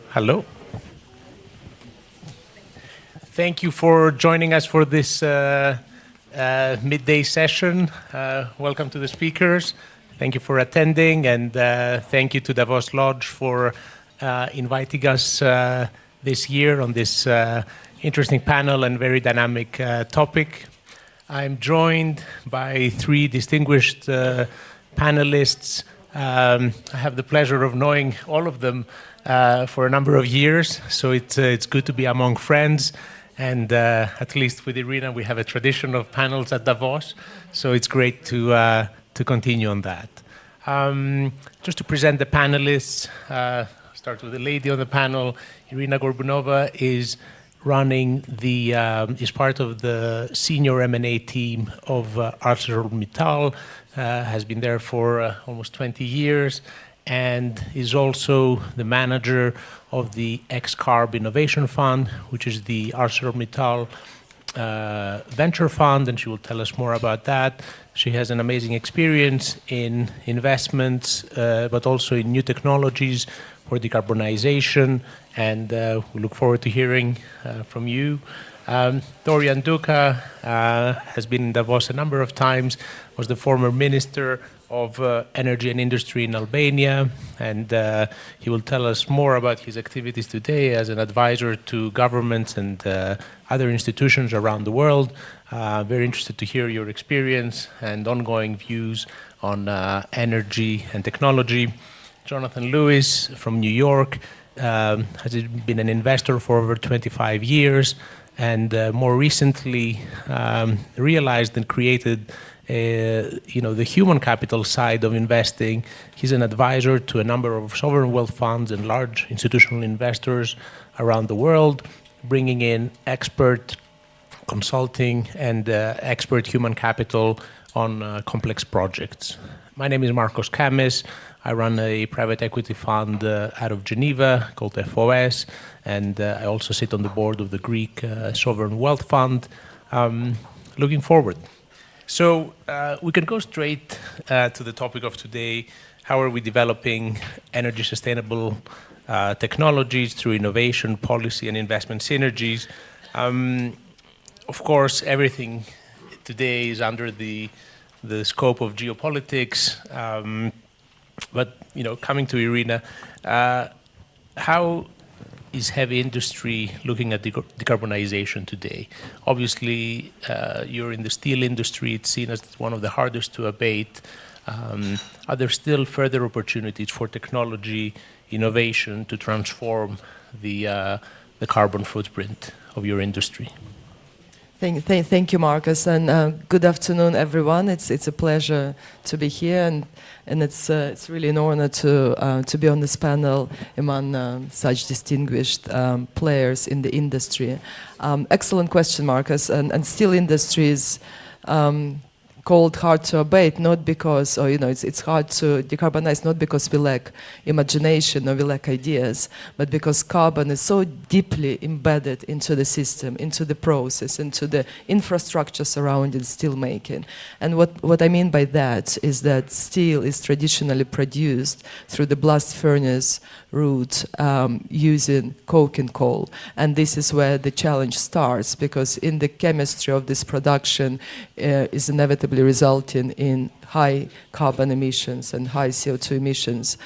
Hello. Thank you for joining us for this midday session. Welcome to the speakers. Thank you for attending, and thank you to Davos Lodge for inviting us this year on this interesting panel and very dynamic topic. I'm joined by three distinguished panelists. I have the pleasure of knowing all of them for a number of years, so it's good to be among friends. And at least with Irina, we have a tradition of panels at Davos, so it's great to continue on that. Just to present the panelists, start with the lady on the panel. Irina Gorbounova is running is part of the senior M&A team of ArcelorMittal, has been there for almost 20 years, and is also the manager of the XCarb Innovation Fund, which is the ArcelorMittal venture fund, and she will tell us more about that. She has an amazing experience in investments, but also in new technologies for decarbonization, and we look forward to hearing from you. Dorian Ducka has been in Davos a number of times, was the former minister of Energy and Industry in Albania, and he will tell us more about his activities today as an advisor to governments and other institutions around the world. Very interested to hear your experience and ongoing views on energy and technology. Jonathan Lewis from New York has been an investor for over 25 years, and more recently realized and created the human capital side of investing. He's an advisor to a number of sovereign wealth funds and large institutional investors around the world, bringing in expert consulting and expert human capital on complex projects. My name is Camhis. I run a private equity fund out of Geneva called FOS, and I also sit on the board of the Greek Sovereign Wealth Fund. Looking forward. So we can go straight to the topic of today. How are we developing energy sustainable technologies through innovation, policy, and investment synergies? Of course, everything today is under the scope of geopolitics. But coming to Irina, how is heavy industry looking at decarbonization today? Obviously, you're in the steel industry. It's seen as one of the hardest to abate. Are there still further opportunities for technology innovation to transform the carbon footprint of your industry? Thank you, Marcus, and good afternoon, everyone. It's a pleasure to be here, and it's really an honor to be on this panel among such distinguished players in the industry. Excellent question, Marcus. And steel industry is called hard to abate, not because, it's hard to decarbonize, not because we lack imagination or we lack ideas, but because carbon is so deeply embedded into the system, into the process, into the infrastructure surrounding steel making. And what I mean by that is that steel is traditionally produced through the blast furnace route using coke and coal. And this is where the challenge starts, because in the chemistry of this production is inevitably resulting in high carbon emissions and high CO2 emissions.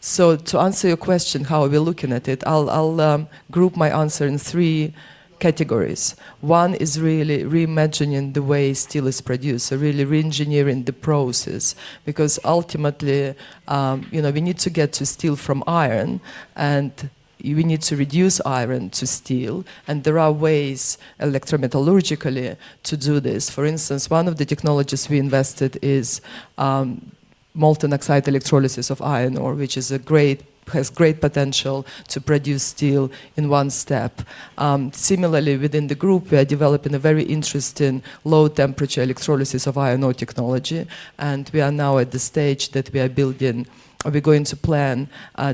So to answer your question, how are we looking at it, I'll group my answer in three categories. One is really reimagining the way steel is produced, so really re-engineering the process, because ultimately, we need to get to steel from iron, and we need to reduce iron to steel, and there are ways electrometallurgically to do this. For instance, one of the technologies we invested is molten oxide electrolysis of iron ore, which is has great potential to produce steel in one step. Similarly, within the group, we are developing a very interesting low-temperature electrolysis of iron ore technology, and we are now at the stage that we are building we're going to plan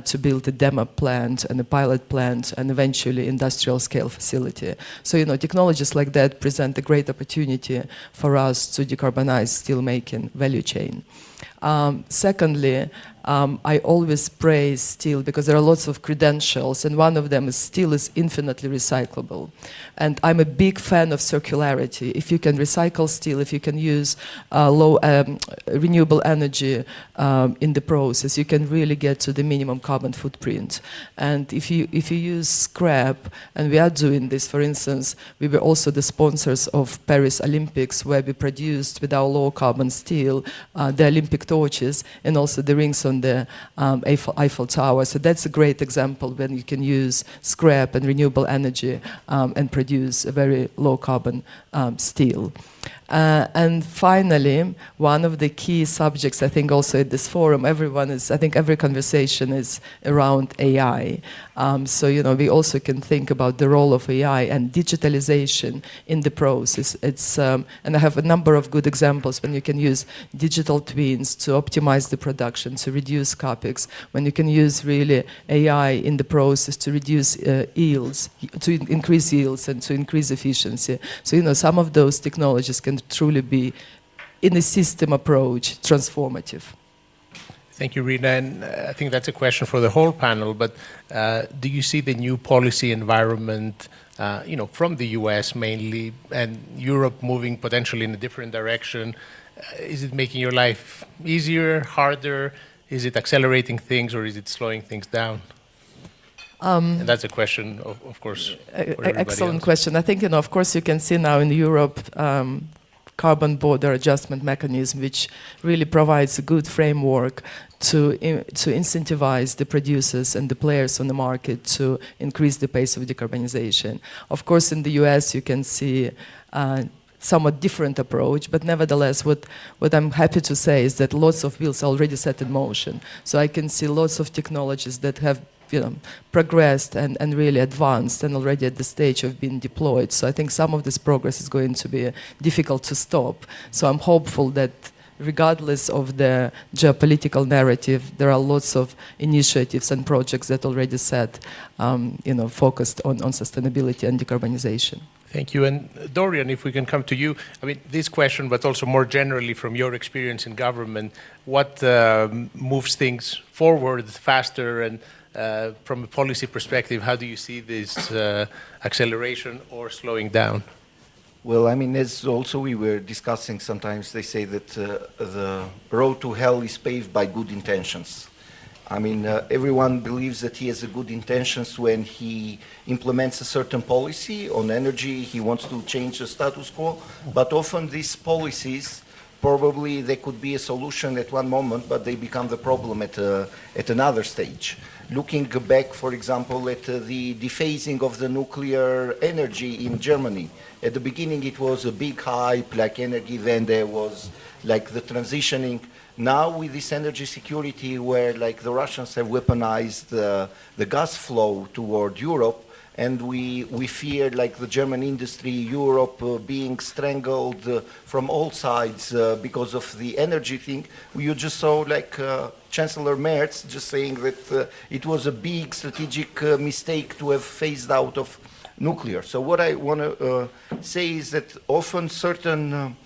to build a demo plant and a pilot plant and eventually industrial scale facility. So, technologies like that present a great opportunity for us to decarbonize steelmaking value chain. Secondly, I always praise steel because there are lots of credentials, and one of them is steel is infinitely recyclable. And I'm a big fan of circularity. If you can recycle steel, if you can use low renewable energy in the process, you can really get to the minimum carbon footprint. And if you use scrap, and we are doing this, for instance, we were also the sponsors of Paris Olympics, where we produced with our low carbon steel the Olympic torches and also the rings on the Eiffel Tower. So that's a great example when you can use scrap and renewable energy and produce a very low carbon steel. And finally, one of the key subjects, I think also at this forum, I think every conversation is around AI. So, we also can think about the role of AI and digitalization in the process. And I have a number of good examples when you can use digital twins to optimize the production, to reduce capex, when you can use really AI in the process to reduce yields, to increase yields and to increase efficiency. So, some of those technologies can truly be, in a system approach, transformative. Thank you, Irina. And I think that's a question for the whole panel, but do you see the new policy environment, from the US mainly, and Europe moving potentially in a different direction? Is it making your life easier, harder? Is it accelerating things, or is it slowing things down? And that's a question, of course, for everybody excellent else. question. I think, of course, you can see now in Europe carbon border adjustment mechanism, which really provides a good framework to incentivize the producers and the players on the market to increase the pace of decarbonization. Of course, in the US, you can see somewhat different approach, but nevertheless, what I'm happy to say is that lots of wheels are already set in motion. So I can see lots of technologies that have progressed and really advanced and already at the stage of being deployed. So I think some of this progress is going to be difficult to stop. So I'm hopeful that regardless of the geopolitical narrative, there are lots of initiatives and projects that already set, focused on sustainability and decarbonization. Thank you. And Dorian, if we can come to you. I mean, this question, but also more generally from your experience in government, what moves things forward faster, and from a policy perspective, how do you see this acceleration or slowing down? Well, I mean, as also we were discussing, sometimes they say that the road to hell is paved by good intentions. I mean, everyone believes that he has a good intentions when he implements a certain policy on energy, he wants to change the status quo, but often these policies, probably they could be a solution at one moment, but they become the problem at another stage. Looking back, for example, at the dephasing of the nuclear energy in Germany. At the beginning it was a big hype, like energy, then there was like the transitioning. Now with this energy security where like the Russians have weaponized the gas flow toward Europe, and we fear like the German industry, Europe being strangled from all sides because of the energy thing. You just saw like Chancellor Merz just saying that it was a big strategic mistake to have phased out of nuclear. So what I want to say is that often certain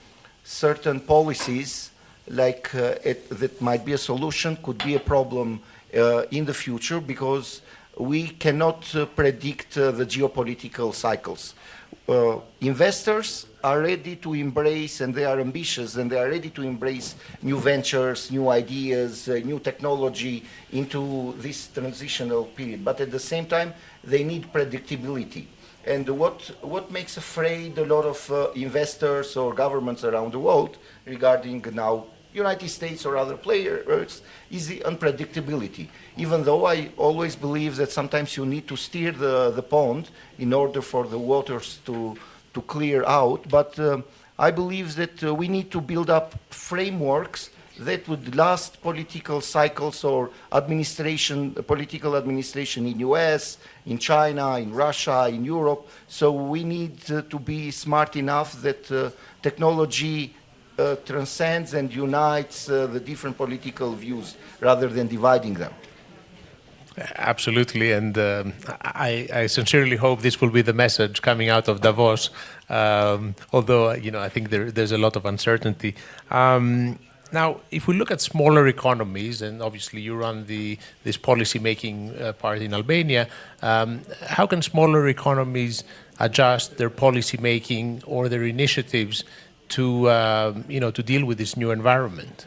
policies like that might be a solution could be a problem in the future, because we cannot predict the geopolitical cycles. Investors are ready to embrace, and they are ambitious, and they are ready to embrace new ventures, new ideas, new technology into this transitional period. But at the same time, they need predictability. And what makes afraid a lot of investors or governments around the world regarding now United States or other players is the unpredictability. Even though I always believe that sometimes you need to steer the pond in order for the waters to clear out, but I believe that we need to build up frameworks that would last political cycles or political administration in US, in China, in Russia, in Europe. So we need to be smart enough that technology transcends and unites the different political views rather than dividing them. Absolutely, and I sincerely hope this will be the message coming out of Davos. Although I think there's a lot of uncertainty. Now, if we look at smaller economies, and obviously you run this policy-making part in Albania, how can smaller economies adjust their policy-making or their initiatives to deal with this new environment?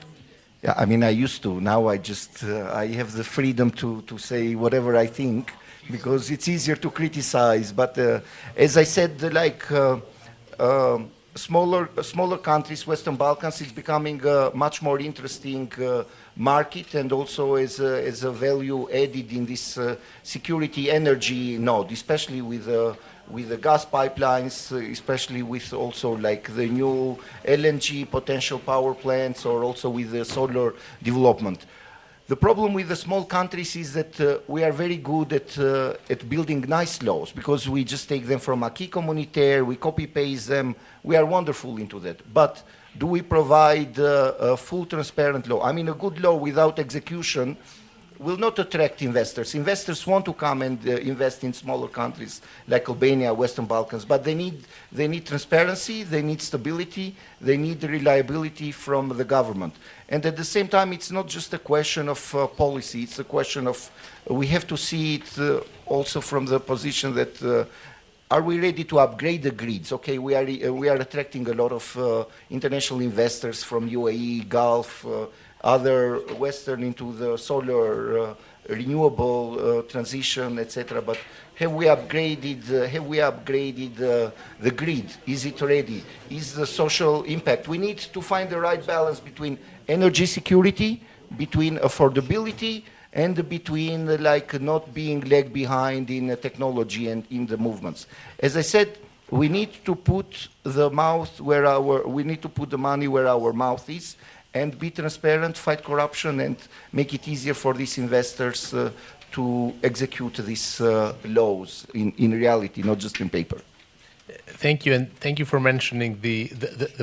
Yeah, I mean, I used to. Now I just I have the freedom to say whatever I think because it's easier to criticize. But as I said, smaller countries, Western Balkans, it's becoming a much more interesting market and also as a value added in this security energy node, especially with the gas pipelines, especially with also like the new LNG potential power plants or also with the solar development. The problem with the small countries is that we are very good at building nice laws because we just take them from acquis communautaire, we copy-paste them, we are wonderful into that. But do we provide a full transparent law? I mean, a good law without execution will not attract investors. Investors want to come and invest in smaller countries like Albania, Western Balkans, but they need transparency, they need stability, they need reliability from the government. And at the same time, it's not just a question of policy, it's a question of, we have to see it also from the position that are we ready to upgrade the grids? Okay, we are attracting a lot of international investors from UAE, Gulf, other Western into the solar renewable transition, etc. But have we upgraded the grid? Is it ready? Is the social impact? We need to find the right balance between energy security, between affordability, and between not being lag behind in technology and in the movements. As I said, we need to put the money where our mouth is, and be transparent, fight corruption, and make it easier for these investors to execute these laws in reality, not just in paper. Thank you, and thank you for mentioning the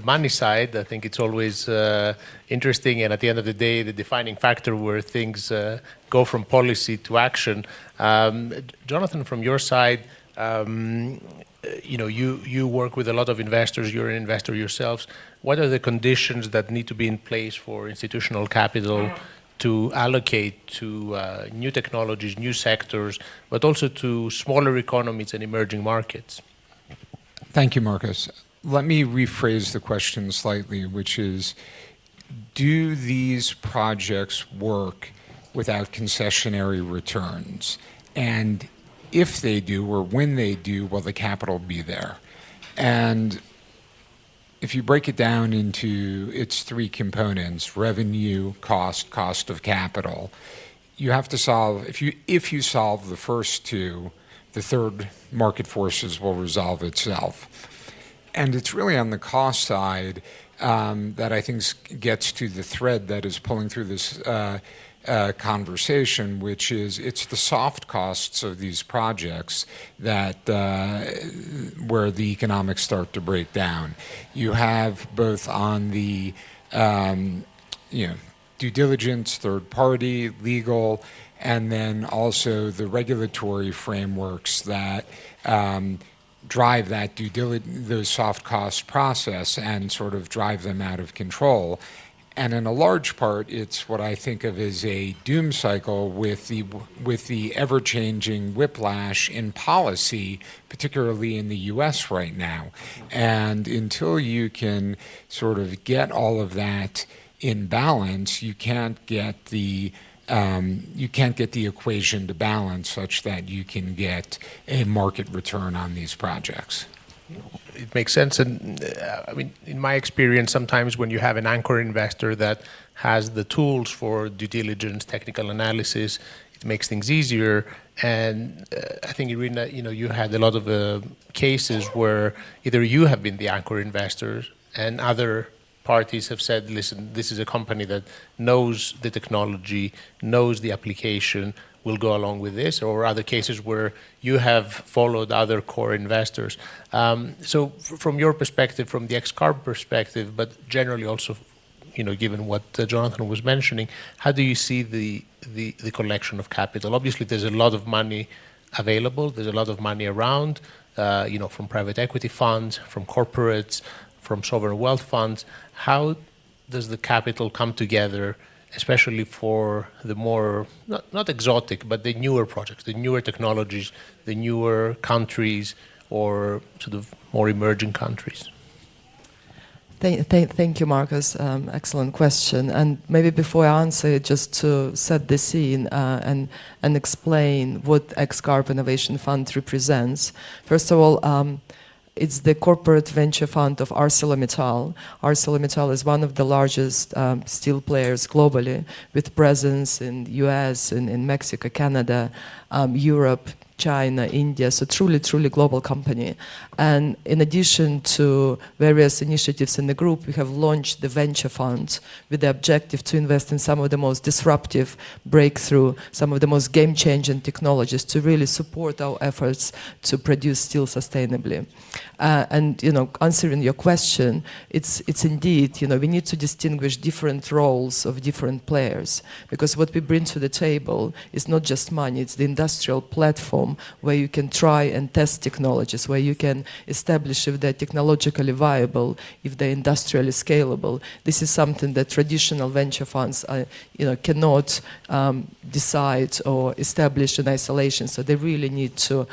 money side. I think it's always interesting, and at the end of the day, the defining factor where things go from policy to action. Jonathan, from your side, you work with a lot of investors, you're an investor yourselves. What are the conditions that need to be in place for institutional capital to allocate to new technologies, new sectors, but also to smaller economies and emerging markets? Thank you, Marcus. Let me rephrase the question slightly, which is, do these projects work without concessionary returns? And if they do, or when they do, will the capital be there? And if you break it down into its three components, revenue, cost of capital, you have to solve, if you solve the first two, the third, market forces, will resolve itself. And it's really on the cost side that I think gets to the thread that is pulling through this conversation, which is it's the soft costs of these projects that where the economics start to break down. You have both on the due diligence, third party, legal, and then also the regulatory frameworks that drive that those soft cost process and sort of drive them out of control. And in a large part, it's what I think of as a doom cycle with the ever-changing whiplash in policy, particularly in the U.S. right now. And until you can sort of get all of that in balance, you can't get the equation to balance such that you can get a market return on these projects. It makes sense, and I mean, in my experience, sometimes when you have an anchor investor that has the tools for due diligence, technical analysis, it makes things easier. And I think, Irina, you had a lot of cases where either you have been the anchor investor and other parties have said, listen, this is a company that knows the technology, knows the application. will go along with this, or other cases where you have followed other core investors. So from your perspective, from the XCarb perspective, but generally also, given what Jonathan was mentioning, how do you see the collection of capital? Obviously, there's a lot of money available. There's a lot of money around, from private equity funds, from corporates, from sovereign wealth funds. How does the capital come together, especially for the more, not exotic, but the newer projects, the newer technologies, the newer countries, or sort of more emerging countries? Thank you, Marcus. Excellent question. And maybe before I answer it, just to set the scene and explain what XCarb Innovation Fund represents. First of all, it's the corporate venture fund of ArcelorMittal. ArcelorMittal is one of the largest steel players globally, with presence in the US, in Mexico, Canada, Europe, China, India, so truly global company. And in addition to various initiatives in the group, we have launched the venture fund with the objective to invest in some of the most disruptive breakthrough, some of the most game-changing technologies to really support our efforts to produce steel sustainably. And answering your question, it's indeed, we need to distinguish different roles of different players, because what we bring to the table is not just money, it's the industrial platform where you can try and test technologies, where you can establish if they're technologically viable, if they're industrially scalable. This is something that traditional venture funds cannot decide or establish in isolation. So they really need to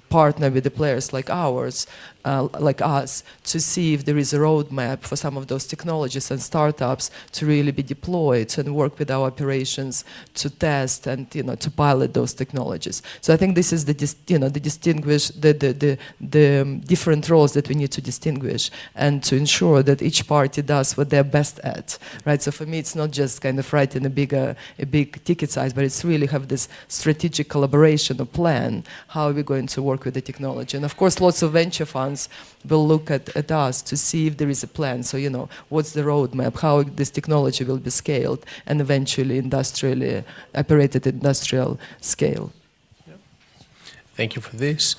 partner with the players like us, to see if there is a roadmap for some of those technologies and startups to really be deployed, and work with our operations to test and to pilot those technologies. So I think this is the different roles that we need to distinguish, and to ensure that each party does what they're best at, right? So for me, it's not just kind of writing a big ticket size, but it's really have this strategic collaboration or plan. How are we going to work with the technology? And of course, lots of venture funds will look at us to see if there is a plan. So, what's the roadmap, how this technology will be scaled and eventually industrially operated at industrial scale. Yep. Thank you for this.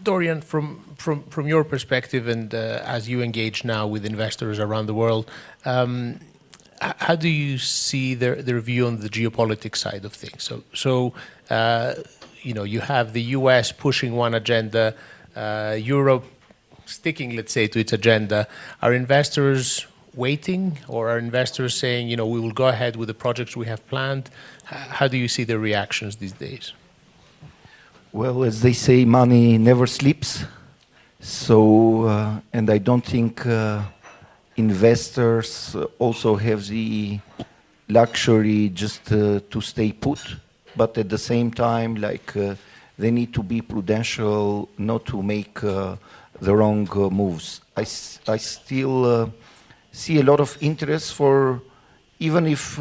Dorian, from your perspective, and as you engage now with investors around the world, how do you see their view on the geopolitics side of things? So you have the US pushing one agenda, Europe sticking, let's say, to its agenda. Are investors waiting, or are investors saying, we will go ahead with the projects we have planned? How do you see their reactions these days? Well, as they say, money never sleeps. So, and I don't think investors also have the luxury just to stay put, but at the same time, they need to be prudential, not to make the wrong moves. I still see a lot of interest for, even if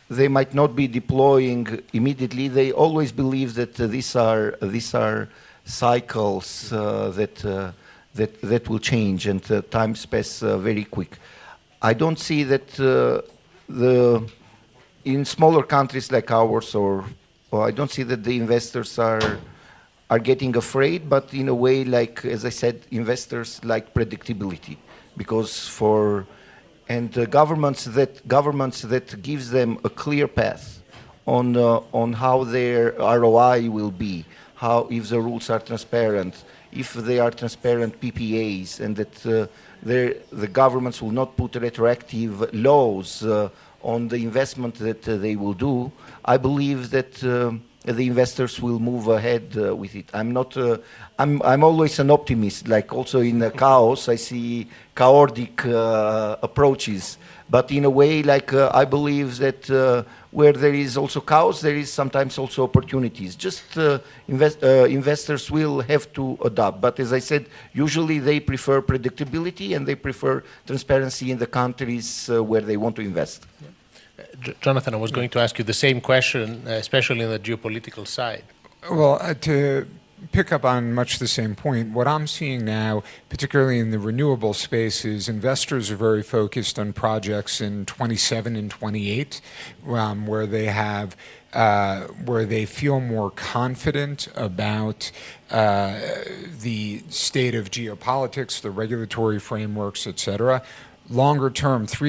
they might not be deploying immediately, they always believe that these are cycles that will change, and times pass very quick. I don't see that in smaller countries like ours, or I don't see that the investors are getting afraid, but in a way, as I said, investors like predictability, because governments that gives them a clear path on how their ROI will be, how, if the rules are transparent, if they are transparent PPAs, and that the governments will not put retroactive laws on the investment that they will do, I believe that the investors will move ahead with it. I'm always an optimist. Like also in chaos, I see chaotic approaches. But in a way, I believe that where there is also chaos, there is sometimes also opportunities. Just investors will have to adapt. But as I said, usually they prefer predictability and they prefer transparency in the countries where they want to invest. Yeah. Jonathan, I was going to ask you the same question, especially on the geopolitical side. Well, to pick up on much the same point, what I'm seeing now, particularly in the renewable space, is investors are very focused on projects in 27 and 28, where they have where they feel more confident about the state of geopolitics, the regulatory frameworks, et cetera. Longer term, 3 to